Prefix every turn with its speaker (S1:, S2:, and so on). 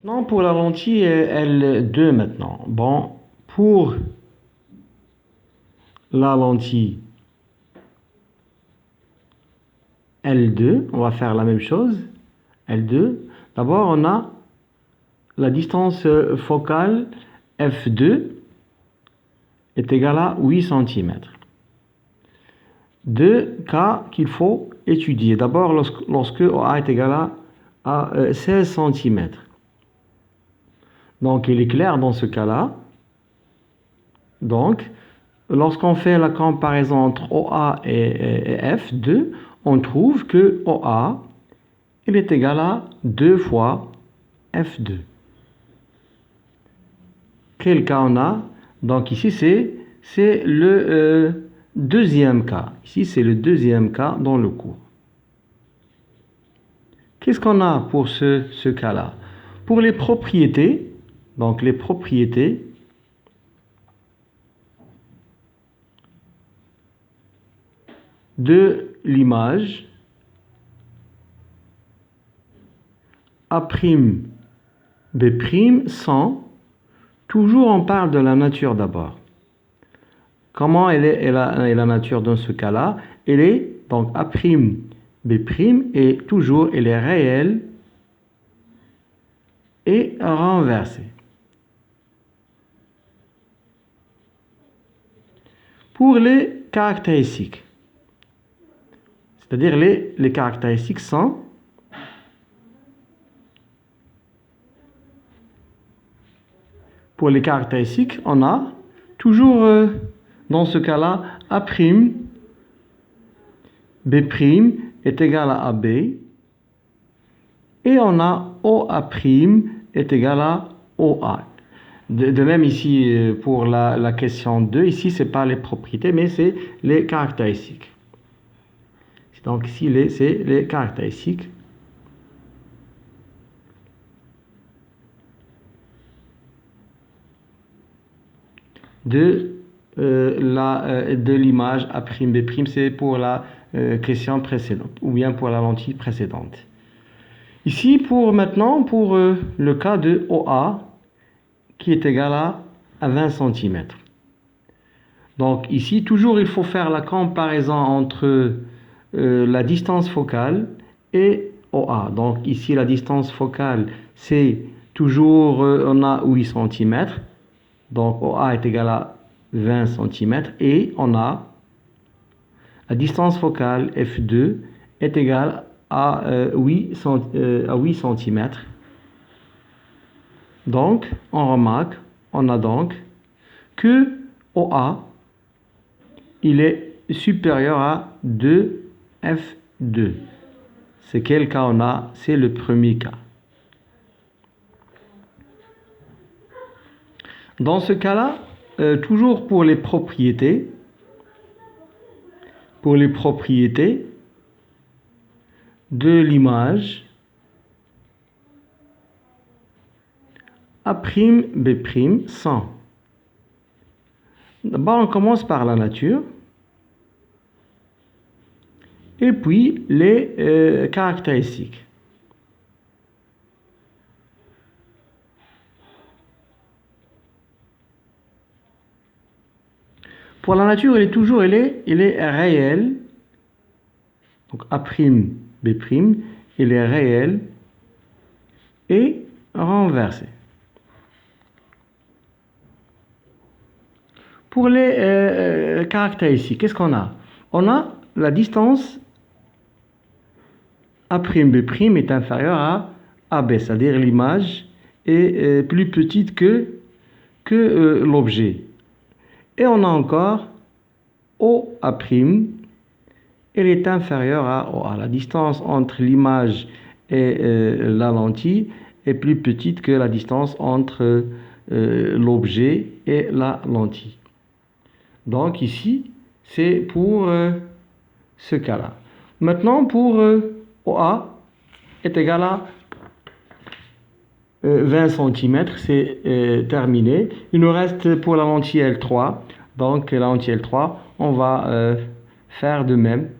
S1: Non, pour la lentille L2 maintenant. Bon, pour la lentille L2, on va faire la même chose. L2. D'abord, on a la distance focale F2 est égale à 8 cm. Deux cas qu'il faut étudier. D'abord, lorsque OA est égal à 16 cm. Donc, il est clair dans ce cas-là. Donc, lorsqu'on fait la comparaison entre OA et F2, on trouve que OA il est égal à 2 fois F2. Quel cas on a? Donc ici, c'est le deuxième cas. Ici, c'est le deuxième cas dans le cours. Qu'est-ce qu'on a pour ce cas-là? Pour les propriétés, donc les propriétés de l'image A', B' sont, toujours on parle de la nature d'abord. Comment elle est la nature dans ce cas-là? Elle est, donc A', B' et toujours elle est réelle et renversée. Pour les caractéristiques, c'est-à-dire les caractéristiques sont pour les caractéristiques, on a toujours dans ce cas-là A', B' est égal à AB et on a OA' est égal à OA. De même ici pour la question 2, ici c'est pas les propriétés mais c'est les caractéristiques. Donc ici c'est les caractéristiques de l'image A', B', c'est pour la question précédente ou bien pour la lentille précédente. Ici maintenant pour le cas de OA qui est égal à 20 cm. Donc ici toujours il faut faire la comparaison entre la distance focale et OA. Donc ici la distance focale c'est toujours on a 8 cm. Donc OA est égal à 20 cm et on a la distance focale F2 est égale à 8 cm. Donc on remarque, on a donc que OA il est supérieur à 2F2. C'est quel cas on a? C'est le premier cas. Dans ce cas-là, toujours pour les propriétés de l'image A', B' sont. D'abord, on commence par la nature et puis les caractéristiques. Pour la nature, elle est réelle. Donc A', B', elle est réelle et renversée. Pour les caractéristiques, qu'est-ce qu'on a? On a la distance A', B' est inférieure à AB, c'est-à-dire l'image est plus petite que l'objet. Et on a encore OA', elle est inférieure à OA. La distance entre l'image et la lentille est plus petite que la distance entre l'objet et la lentille. Donc ici, c'est pour ce cas-là. Maintenant, pour OA est égal à 20 cm, c'est terminé. Il nous reste pour la lentille L3. Donc la lentille L3, on va faire de même.